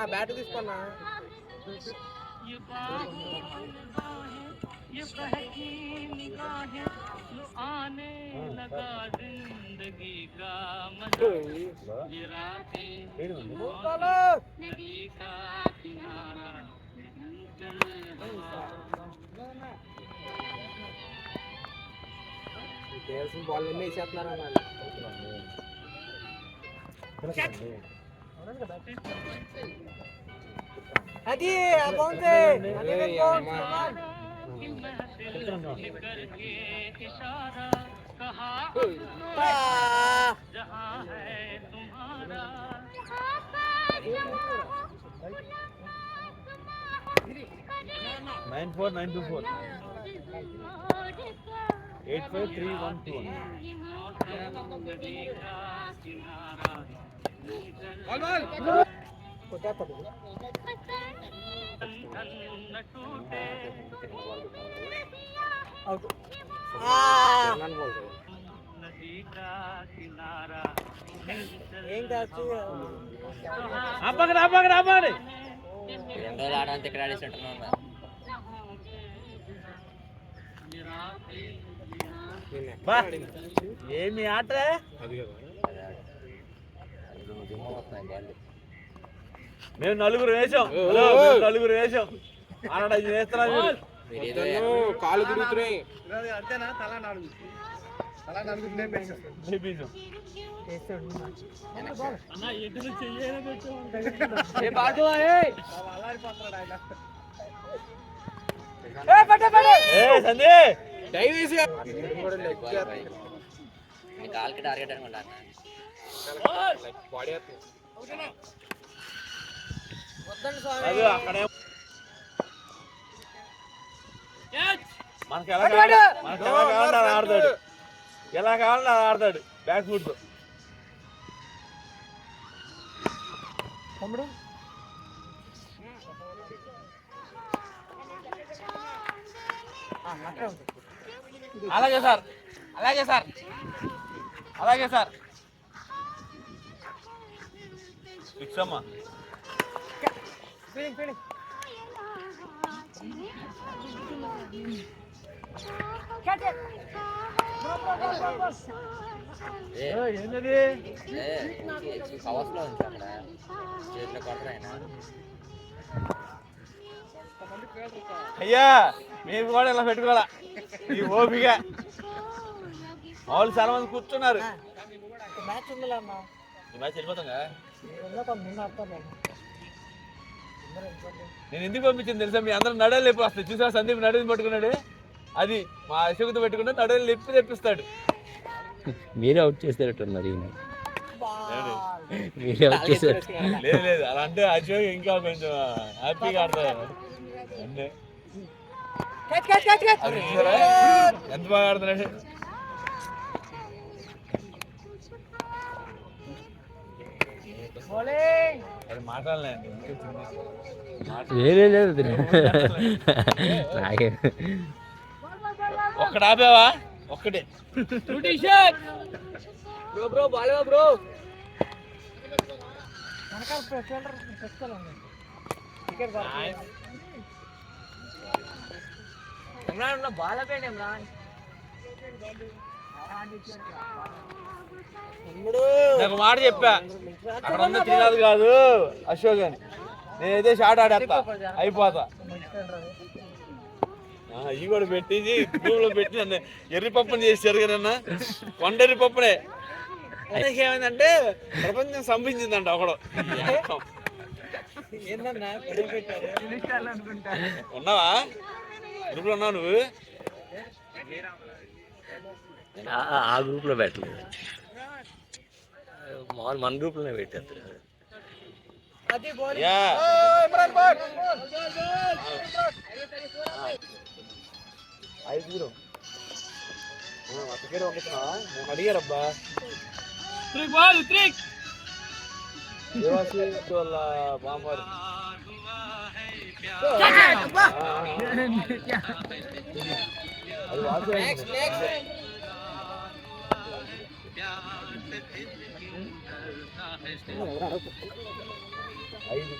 Bat తీసుకున్నా ये बहकी निगाहें आने लगा जिंदगी का मजा ये रातें नदी का किनारा దేవసం బాల్ వేసేస్తున్నారు అది బాగుంది Nine 924 85312. ఆడంతా ఇక్కడ ఆడేసినట్టున్నా ఏమి ఆట మేము నలుగురు వేసాం ఆడ వేస్తున్నాం కాలు తిరుగుతున్నాయి కాల్కి టార్గెట్ అనుకుంటా మనకి ఎలా కావాలంటే ఆడతాడు ఎలా కావాలంటే అలా ఆడతాడు బ్యాక్ ఫుట్ తమ్ముడు అలాగే సార్ అలాగే సార్ అలాగే సార్ ఫిక్స్ అమ్మా కవర్స్లో ఉంది అక్కడ చేతిలో కొట్టరు ఆయన అయ్యా మీరు కూడా ఇలా పెట్టుకోవాలా ఈ ఓపిక వాళ్ళు చాలా మంది కూర్చున్నారు మ్యాచ్ ఉంది ఈ మ్యాచ్ వెళ్ళిపోతాగా నేను ఎందుకు పంపించింది తెలుసా మీ అందరూ నడలు లేపి వస్తాయి చూసా సందీప్ నడుని పట్టుకున్నాడు అది మా అశోక్తో పెట్టుకుంటే నడలు లేపి తెప్పిస్తాడు మీరే అవుట్ చేసేటట్టున్నారు మీరే అవుట్ చేశారు లేదు లేదు అలా అంటే అశోక్ ఇంకా కొంచెం హ్యాపీగా ఆడతాడు అంటే ఎంత బాగా ఆడుతున్నాడు అది మాట్లాడలేండి ఒక్కడు ఆపేవా ఒక్కటే బ్రో బాలేవా బ్రో బాలపేండి నాకు మాట చెప్పా అక్కడ ఉన్న తినదు కాదు అశోక్ అని నేనైతే షార్ట్ ఆడేస్తా అయిపోతా ఇవి కూడా పెట్టింది గ్రూప్ లో పెట్టి నన్ను ఎర్రిపప్పుని చేశారు కదన్నా కొండెర్రి పప్పునే ఏమైందంటే ప్రపంచం సంపించిందంట ఒకడు ఉన్నావా గ్రూప్ లో ఉన్నావు నువ్వు ఆ గ్రూప్ లో పెట్టలేదు మామూలు మన గ్రూప్ లోనే పెట్టేస్తారు అడిగారబ్బా దేవాసి వాళ్ళ మామారు అది వాసు నెక్స్ట్ నెక్స్ట్ ఐదు